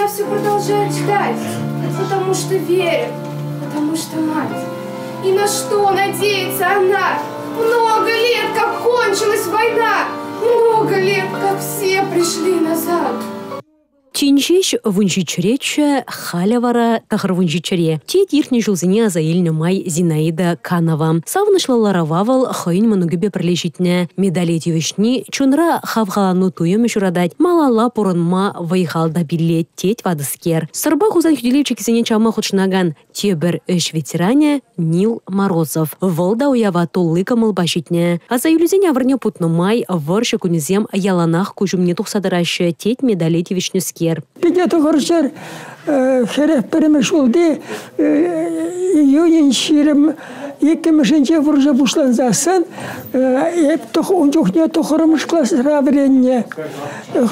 она все продолжает ждать, потому что верит, потому что мать. И на что надеется она? Много лет, как кончилась война, много лет, как все пришли назад. Тинчеш вунчичрече халявара тахар вунчичре. Тет ирхне жылзине азаильне май Зинаида Канова. Савнышлаларававал хойн манугибе прилежитне. Медалет ювешни чунра хавгалану туем шурадать. Малала поронма вайхалда билет тет вадыскер. Сарба хузан хюделевчик зине чама худшнаган. Тебер эш ветеране Нил Морозов. Волда уява туллыка мылбашитне. Азаюлюзине аврне путно май варши кунизем яланах кужумне тухсадараще тет медалет ювешнюскер. Пидето горчар хереф перемешулди июнь ширем екемешенче вуржа бушланзасын тох унчухне тохырмыш классра вренне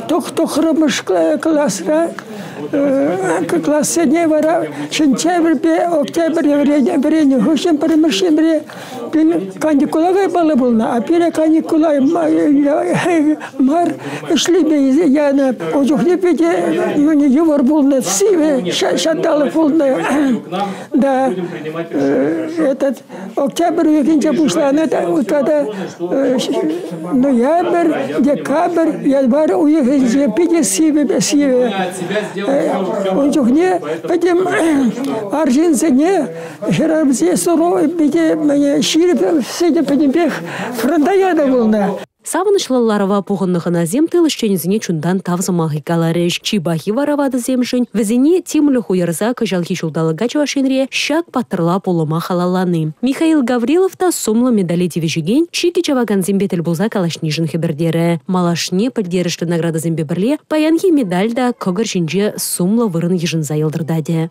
тохырмыш классра классне вара сентябрь октябрь вренне хушем перемешемре пин каникулага балы булна а пире каникулай мар шлибе яна унчухне пиде ювар булна сиве шаталы булна да этот октябрь векинче бушланы тогда ноябрь декабрь январь уехали пиде сиве унчухне потом аржинцене херамзе суровый пиде мне шире сидя подимбех фронтаяда булна. Савынышлаларова пуғыннығына зем тылышченізіне чундан тавзымағы каларыш. Чибахи варавады земшін, візіне темлі хуярза кажалхи шулдалыға чуашенре шак паттырла полыма халаланы. Михаил Гаврилов та сумлы медали тевежіген, чики чаваган зембетіл бұлза калашнижын хебердері. Малашне пілдерішті награда зембе бірле, паянхи медальда когар жинже сумлы вырын ежін зайылдырдаде.